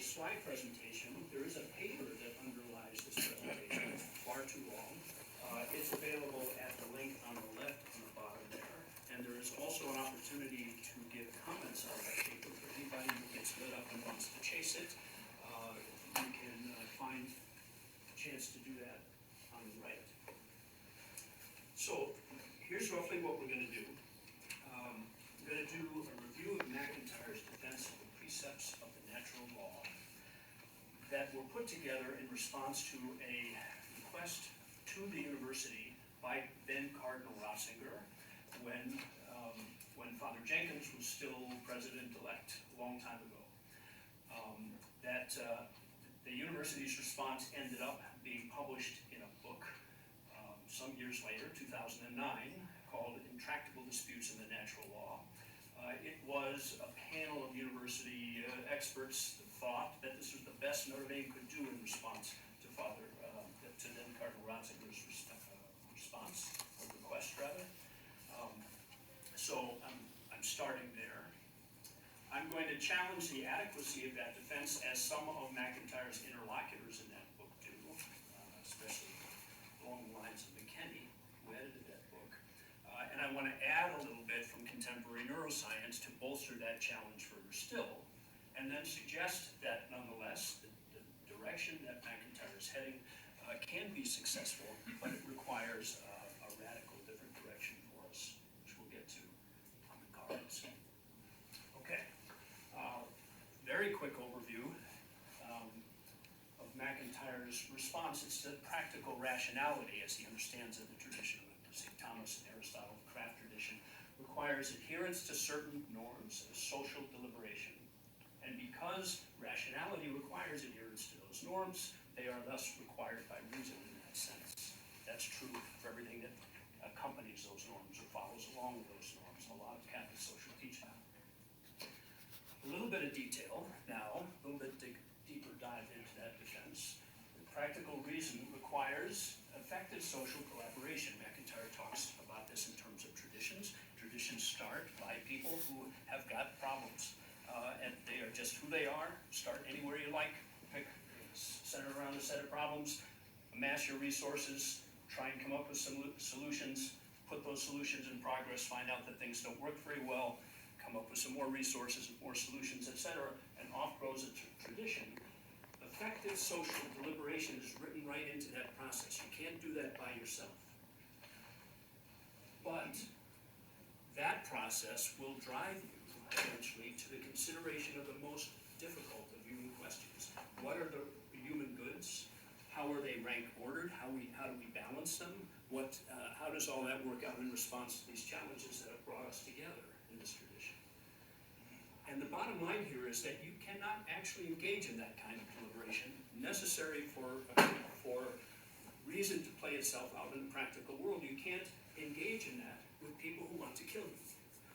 slide presentation. There is a paper that underlies this presentation. It's far too long. It's available at the link on the left on the bottom there. And there is also an opportunity to give comments on that paper for anybody who gets lit up and wants to chase it. You can find a chance to do that on the right. So here's roughly what we're going to do. We're going to do a review of McIntyre's defense of the precepts of the natural law that were put together in response to a request to the university by then Cardinal Ratzinger when Father Jenkins was still president-elect a long time ago. The university's response ended up being published in a book some years later, 2009, called Intractable Disputes in the Natural Law. It was a panel of university experts that thought that this was the best Notre Dame could do in response to then Cardinal Ratzinger's response, or request rather. So I'm starting there. I'm going to challenge the adequacy of that defense as some of McIntyre's interlocutors in that book do, especially along the lines of McKenney, who edited that book. And I want to add a little bit from contemporary neuroscience to bolster that challenge further still, and then suggest that nonetheless the direction that McIntyre is heading can be successful, but it requires a radical different direction for us, which we'll get to on the cards. Okay, very quick overview of McIntyre's response. It's the practical rationality, as he understands it, the tradition of St. Thomas and Aristotle, the craft tradition, requires adherence to certain norms as social deliberation. And because rationality requires adherence to those norms, they are thus required by reason in that sense. That's true for everything that accompanies those norms or follows along with those norms. A lot of Catholic social teach that. A little bit of detail now, a little bit deeper dive into that defense. The practical reason requires effective social collaboration. McIntyre talks about this in terms of traditions. Traditions start by people who have got problems. And they are just who they are. Start anywhere you like. Center around a set of problems. Amass your resources. Try and come up with some solutions. Put those solutions in progress. Find out that things don't work very well. Come up with some more resources, more solutions, etc. And off grows a tradition. Effective social deliberation is written right into that process. You can't do that by yourself. But that process will drive you eventually to the consideration of the most difficult of human questions. What are the human goods? How are they rank ordered? How do we balance them? How does all that work out in response to these challenges that have brought us together in this tradition? And the bottom line here is that you cannot actually engage in that kind of deliberation necessary for reason to play itself out in the practical world. You can't engage in that with people who want to kill you,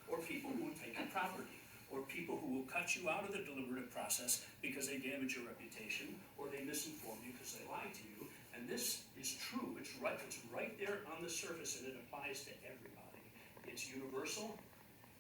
or people who will take your property, or people who will cut you out of the deliberative process because they damage your reputation, or they misinform you because they lied to you. And this is true. It's right there on the surface, and it applies to everybody. It's universal.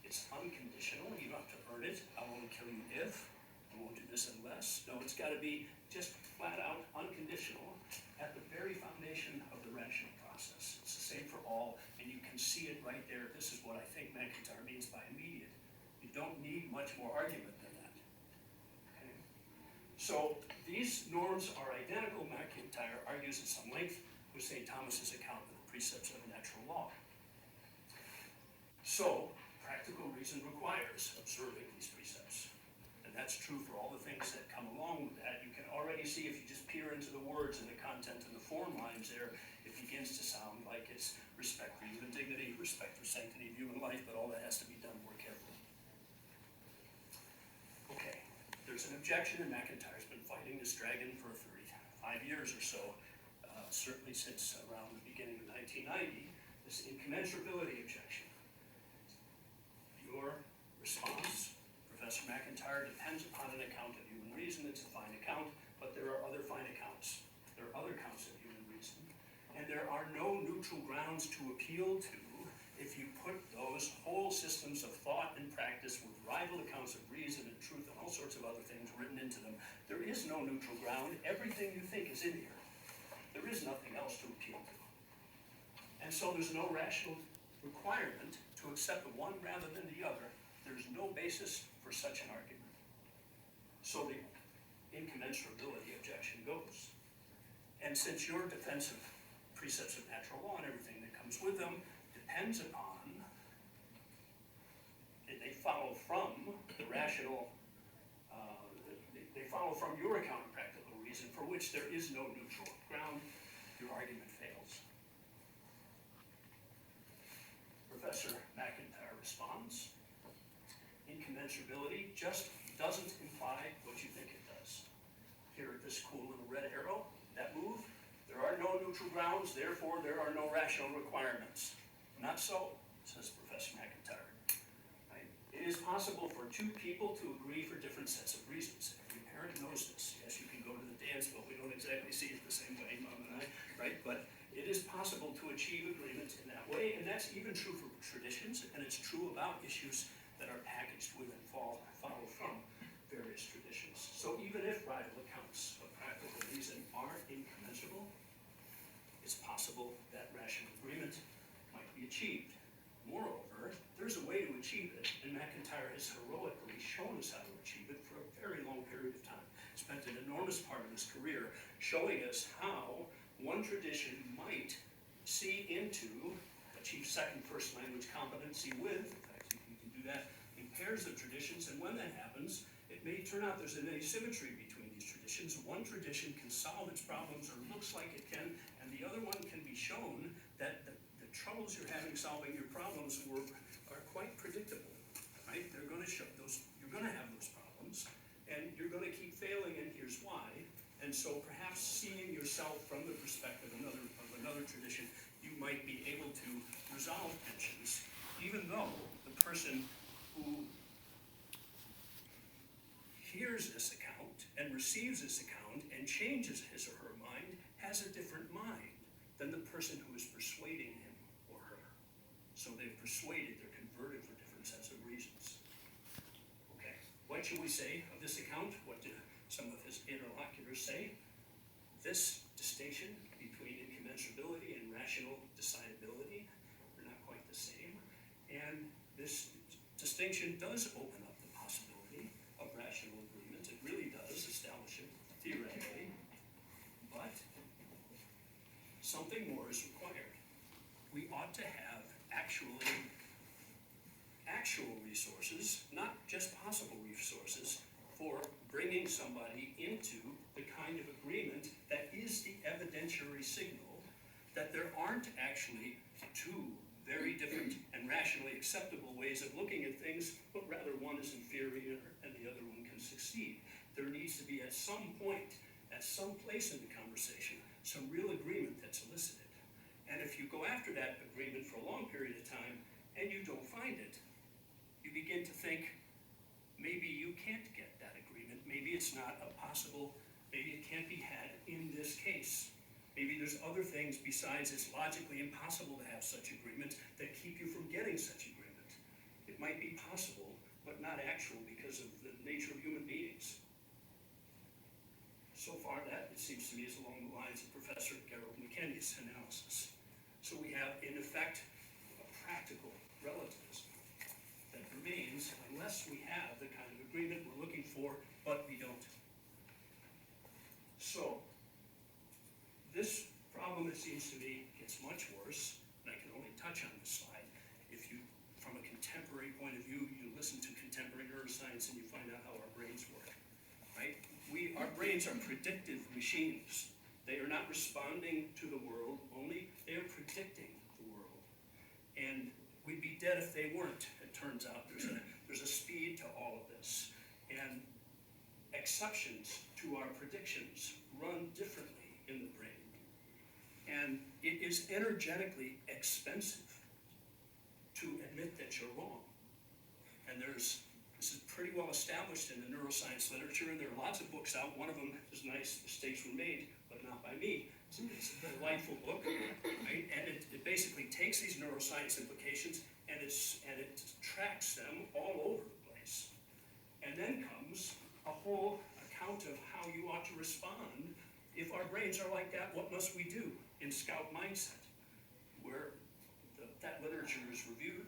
It's unconditional. You don't have to earn it. I won't kill you if. I won't do this unless. No, it's got to be just flat out unconditional at the very foundation of the rational process. It's the same for all, and you can see it right there. This is what I think McIntyre means by immediate. You don't need much more argument than that. Okay? So these norms are identical. McIntyre argues at some length with St. Thomas's account of the precepts of natural law. So practical reason requires observing these precepts. And that's true for all the things that come along with that. You can already see, if you just peer into the words and the content and the form lines there, it begins to sound like it's respect for human dignity, respect for sanctity of human life, but all that has to be done more carefully. Okay, there's an objection, and McIntyre's been fighting this dragon for 35 years or so, certainly since around the beginning of 1990, this incommensurability objection. Your response, Professor McIntyre, depends upon an account of human reason. It's a fine account, but there are other fine accounts. There are other accounts of human reason. And there are no neutral grounds to appeal to if you put those whole systems of thought and practice with rival accounts of reason and truth and all sorts of other things written into them There is no neutral ground. Everything you think is in here. There is nothing else to appeal to. And so there's no rational requirement to accept the one rather than the other. There's no basis for such an argument. So the incommensurability objection goes. And since your defense of precepts of natural law and everything that comes with them depends upon, they follow from the rational, they follow from your account of practical reason for which there is no neutral ground, your argument fails. Professor McIntyre responds, incommensurability just doesn't imply what you think it does. Here at this cool little red arrow, that move, there are no neutral grounds, therefore there are no rational requirements. Not so, says Professor McIntyre. Right? It is possible for two people to agree for different sets of reasons. Every parent knows this. Yes, you can go to the dance, but we don't exactly see it the same way, Mom and I, right? But it is possible to achieve agreement in that way, and that's even true for traditions, and it's true about issues that are packaged with and follow from various traditions. So even if rival accounts of practical reason are incommensurable, it's possible that rational agreement might be achieved. Moreover, there's a way to achieve it, and McIntyre has heroically shown us how to achieve it for a very long period of time. Spent an enormous part of his career showing us how one tradition might see into, achieve second first language competency with, in fact, you can do that in pairs of traditions, and when that happens, it may turn out there's an asymmetry between these traditions. One tradition can solve its problems, or looks like it can, and the other one can be shown that the troubles you're having solving your problems are quite predictable, right? They're going to show those, you're going to have those problems, and you're going to keep failing, and here's why. And so perhaps seeing yourself from the perspective of another tradition, you might be able to resolve tensions, even though the person who hears this account and receives this account and changes his or her mind has a different mind than the person who is persuading him or her. So they've persuaded, they're converted for different sets of reasons. Okay, what should we say of this account? What do some of his interlocutors say? This distinction between incommensurability and rational decidability are not quite the same. And this distinction does open up the possibility of rational agreement. It really does establish it theoretically. But something more is required. We ought to have actual resources, not just possible resources, for bringing somebody into the kind of agreement that is the evidentiary signal that there aren't actually two very different and rationally acceptable ways of looking at things, but rather one is inferior and the other one can succeed. There needs to be at some point, at some place in the conversation, some real agreement that's elicited. And if you go after that agreement for a long period of time and you don't find it, you begin to think, maybe you can't get that agreement. Maybe it's not a possible, maybe it can't be had in this case. Maybe there's other things besides it's logically impossible to have such agreement that keep you from getting such agreement. It might be possible, but not actual because of the nature of human beings. So far that, it seems to me, is along the lines of Professor Gerald McKenney's analysis. So we have, in effect, a practical relativism that remains unless we have the kind of agreement we're looking for, but we don't. So, this problem, it seems to me, gets much worse, and I can only touch on this slide. If you, from a contemporary point of view, you listen to contemporary neuroscience and you find out how our brains work, right? Our brains are predictive machines. They are not responding to the world, only they are predicting the world. And we'd be dead if they weren't, it turns out. There's a speed to all of this. And exceptions to our predictions run differently in the brain. And it is energetically expensive to admit that you're wrong. And this is pretty well established in the neuroscience literature, and there are lots of books out. One of them is nice, Mistakes Were Made, but not by me. It's a delightful book, right? And it basically takes these neuroscience implications and it tracks them all over the place. And then comes a whole account account of how you ought to respond. If our brains are like that, what must we do in scout mindset? Where that literature is reviewed,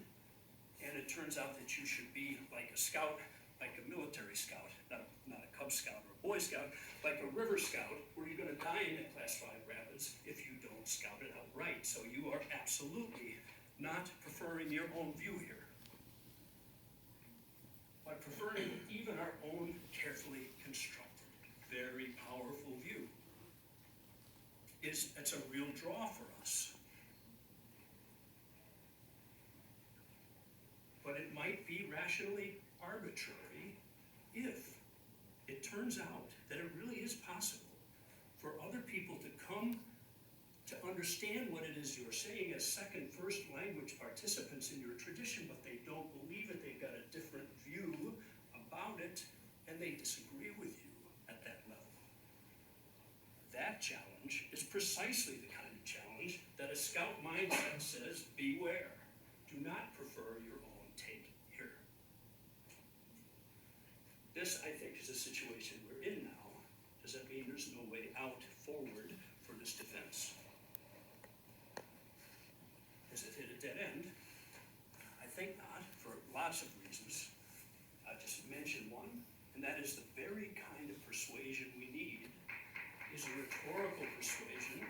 and it turns out that you should be like a scout, like a military scout, not a Cub Scout or a Boy Scout, like a river scout, where you're going to die in Class 5 rapids if you don't scout it out right. So you are absolutely not preferring your own view here, but preferring even our own carefully constructed, very powerful view. It's a real draw for us. But it might be rationally arbitrary if it turns out that it really is possible for other people to come to understand what it is you're saying as second, first language participants in your tradition, but they don't believe it, they've got a different view about it, and they disagree with you at that level. That challenge is precisely the kind of challenge that a scout mindset says, beware. Do not prefer your own take here. This, I think, is a situation we're in now. Does that mean there's no way out forward for this defense? Has it hit a dead end? I think not, for lots of reasons. I've just mentioned one, and that is the very kind of persuasion we need is a rhetorical persuasion.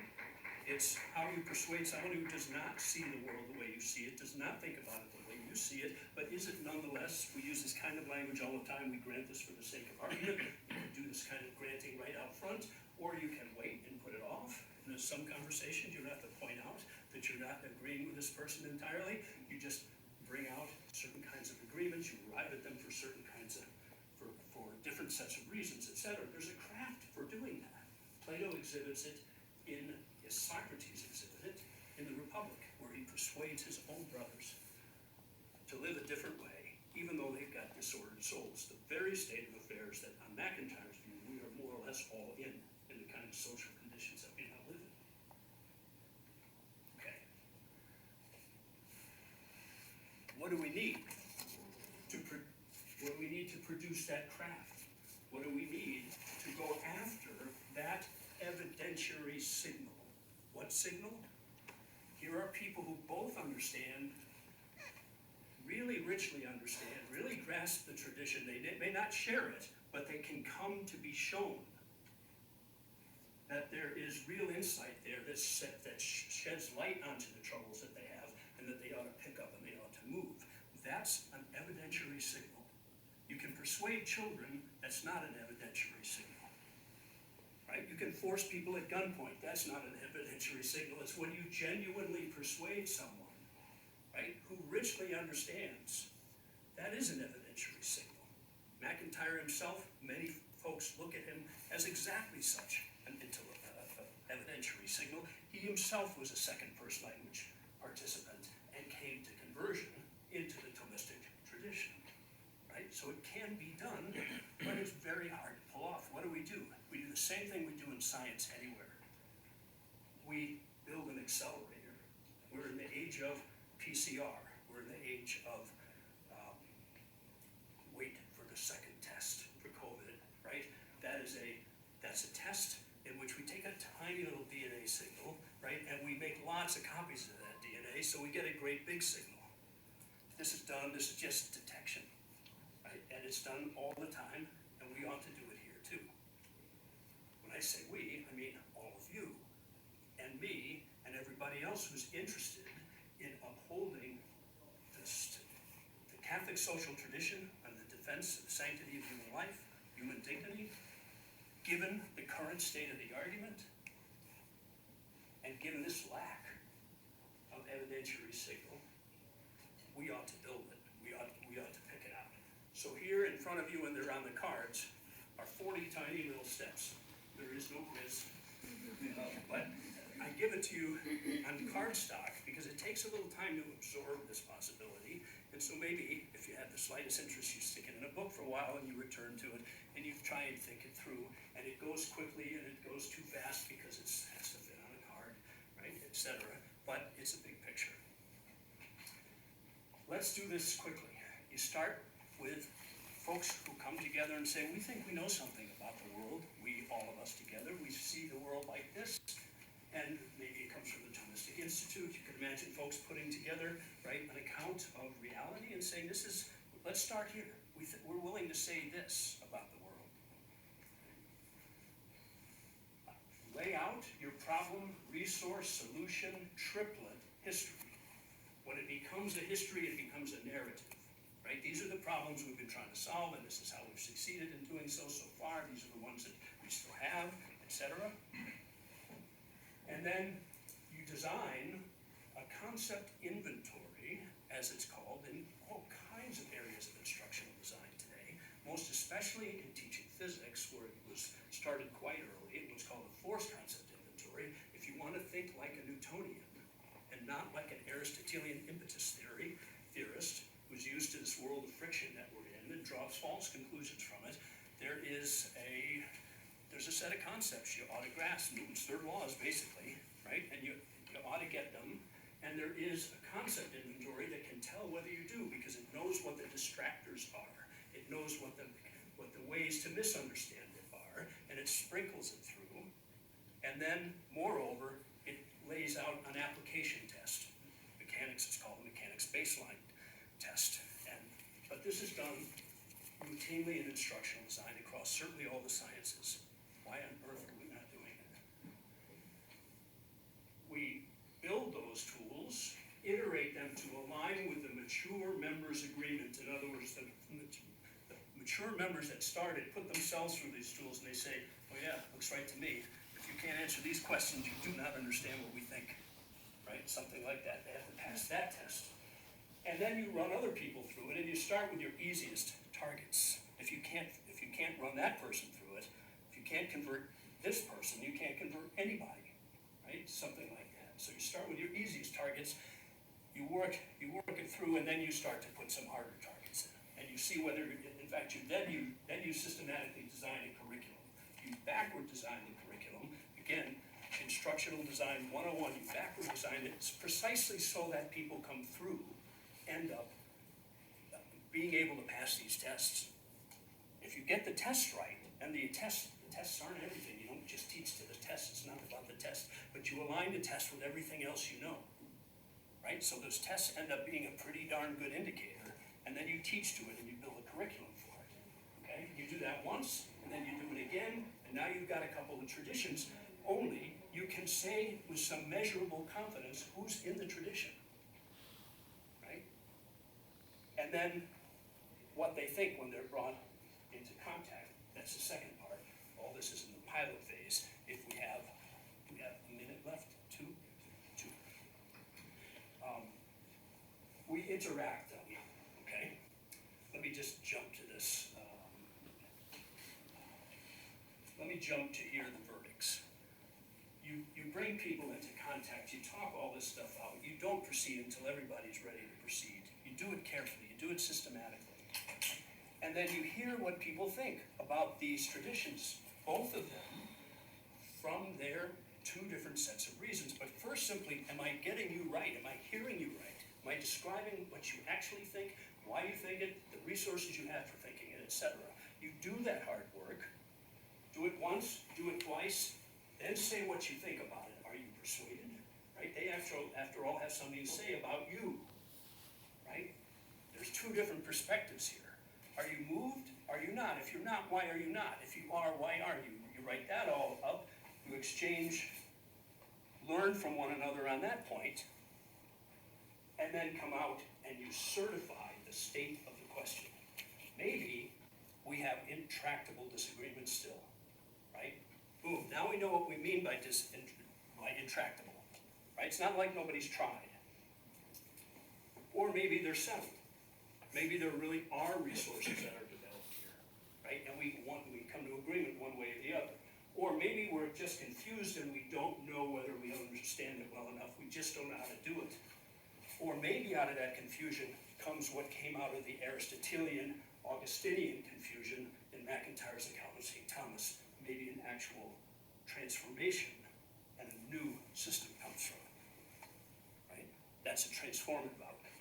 It's how you persuade someone who does not see the world the way you see it, does not think about it the way you see it, but is it nonetheless, we use this kind of language all the time, we grant this for the sake of argument, you can do this kind of granting right out front, or you can wait and put it off. And there's some conversations you don't have to point out that you're not agreeing with this person entirely, you just bring out certain kinds of agreements, you arrive at them for certain kinds of, for different sets of reasons, etc. There's a craft for doing that. Plato exhibits it in, Socrates exhibited it in the Republic, where he persuades his own brothers to live a different way, even though they've got disordered souls. The very state of affairs that, on McIntyre's view, we are more or less all in the kind of social conditions that we now live in. Okay. What do we need to produce that craft? What do we need to go after that evidentiary signal? What signal? Here are people who both understand, really richly understand, really grasp the tradition. They may not share it, but they can come to be shown that there is real insight there that sheds light onto the troubles that they have, and that they ought to pick up and they ought to move. That's an evidentiary signal. You can persuade children, that's not an evidentiary signal. Right? You can force people at gunpoint. That's not an evidentiary signal. It's when you genuinely persuade someone, right, who richly understands. That is an evidentiary signal. McIntyre himself, many folks look at him as exactly such an evidentiary signal. He himself was a second first language participant and came to conversion into the Thomistic tradition. Right? So it can be done, but it's very hard to pull off. What do? We do the same thing we do in science anywhere. We build an accelerator. We're in the age of PCR. We're in the age of wait for the second test for COVID, right? That's a test in which we take a tiny little DNA signal, right, and we make lots of copies of that DNA, so we get a great big signal. This is just detection, right? And it's done all the time, and we ought to do it here too. When I say we, I mean all of you, and me, and everybody else who's interested in upholding the Catholic social tradition and the defense of the sanctity of human life, human dignity, given the current state of the argument, and given this lack of evidentiary signal, we ought to build it. We ought to pick it out. So here in front of you, and they're on the cards, are 40 tiny little steps. There is no quiz, but I give it to you on cardstock because it takes a little time to absorb this possibility. And so maybe if you have the slightest interest, you stick it in a book for a while and you return to it and you try and think it through. And it goes quickly and it goes too fast because it has to fit on a card, right, etc. But it's a big picture. Let's do this quickly. You start with folks who come together and say, we think we know something about the world imagine folks putting together, right, an account of reality and saying, let's start here. We're willing to say this about the world. Lay out your problem, resource, solution, triplet history. When it becomes a history, it becomes a narrative, right? These are the problems we've been trying to solve, and this is how we've succeeded in doing so far. These are the ones that we still have, etc. And then you design a concept inventory, as it's called, in all kinds of areas of instructional design today, most especially in teaching physics, where it was started quite early. It was called the force concept inventory. If you want to think like a Newtonian, and not like an Aristotelian impetus theorist who's used to this world of friction that we're in and draws false conclusions from it, there's a set of concepts you ought to grasp. Newton's third laws, basically, right? And you ought to get them. And there is a concept inventory that can tell whether you do, because it knows what the distractors are. It knows what the ways to misunderstand it are, and it sprinkles it through. And then, moreover, it lays out an application test. Mechanics is called a mechanics baseline test. But this is done routinely in instructional design across certainly all the sciences. Why on earth are we not doing it? We build those tools, iterate them to align with the mature members' agreement. In other words, the mature members that started put themselves through these tools and they say, oh yeah, looks right to me. If you can't answer these questions, you do not understand what we think, right? Something like that. They have to pass that test. And then you run other people through it, and you start with your easiest targets. If you can't run that person through it, if you can't convert this person, you can't convert anybody, right? Something like that. So you start with your easiest targets, you work it through, and then you start to put some harder targets in. And you see whether, in fact, then you systematically design a curriculum. You backward design the curriculum. Again, instructional design 101, you backward design it precisely so that people come through, end up being able to pass these tests. If you get the test right, and the tests aren't everything, you don't just teach to the test, it's not about the test, but you align the test with everything else you know, right? So those tests end up being a pretty darn good indicator, and then you teach to it and you build a curriculum for it, okay? You do that once, and then you do it again, and now you've got a couple of traditions. Only you can say with some measurable confidence who's in the tradition, right? And then what they think when they're brought into contact. That's the second part. All this is in the pilot phase. If we have a minute left, two. We interact them, okay? Let me just jump to this. Let me jump to here the verdicts. You bring people into contact, you talk all this stuff out. You don't proceed until everybody's ready to proceed. You do it carefully, you do it systematically. And then you hear what people think about these traditions, both of them from their two different sets of reasons. But first, simply, am I getting you right? Am I hearing you right? Am I describing what you actually think, why you think it, the resources you have for thinking it, etc.? You do that hard work. Do it once, do it twice, then say what you think about it. Are you persuaded? Right? They, after all, have something to say about you. Right? There's two different perspectives here. Are you moved? Are you not? If you're not, why are you not? If you are, why are you? You write that all up. You exchange, learn from one another on that point, and then come out and you certify the state of the question. Maybe we have intractable disagreements still, right? Boom, now we know what we mean by intractable, right? It's not like nobody's tried. Or maybe they're settled. Maybe there really are resources that are developed here, right? And we come to agreement one way or the other. Or maybe we're just confused and we don't know whether we understand it well enough. We just don't know how to do it. Or maybe out of that confusion comes what came out of the Aristotelian, Augustinian confusion in McIntyre's account of St. Thomas. Maybe an actual transformation and a new system comes from it, right? That's a transformative outcome.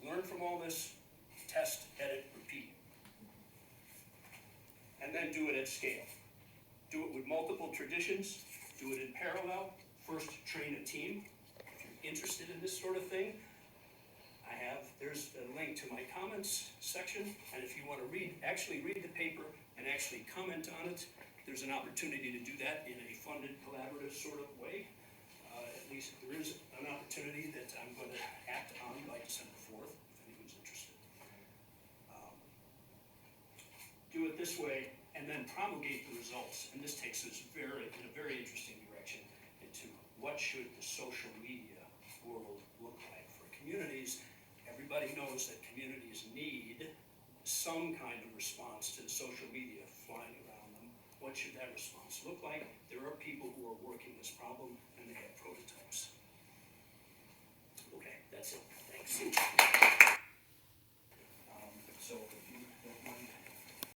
Learn from all this, test, edit, repeat. And then do it at scale. Do it with multiple traditions, do it in parallel, first train a team. If you're interested in this sort of thing, there's the link to my comments section, and if you want to actually read the paper and actually comment on it, there's an opportunity to do that in a funded, collaborative sort of way. At least there is an opportunity that I'm going to act on by December 4th, if anyone's interested. Do it this way, and then promulgate the results, and this takes us in a very interesting direction into what should the social media world look like for communities. Everybody knows that communities need some kind of response to the social media flying around them. What should that response look like? There are people who are working this problem, and they have prototypes. Okay, that's it. Thanks.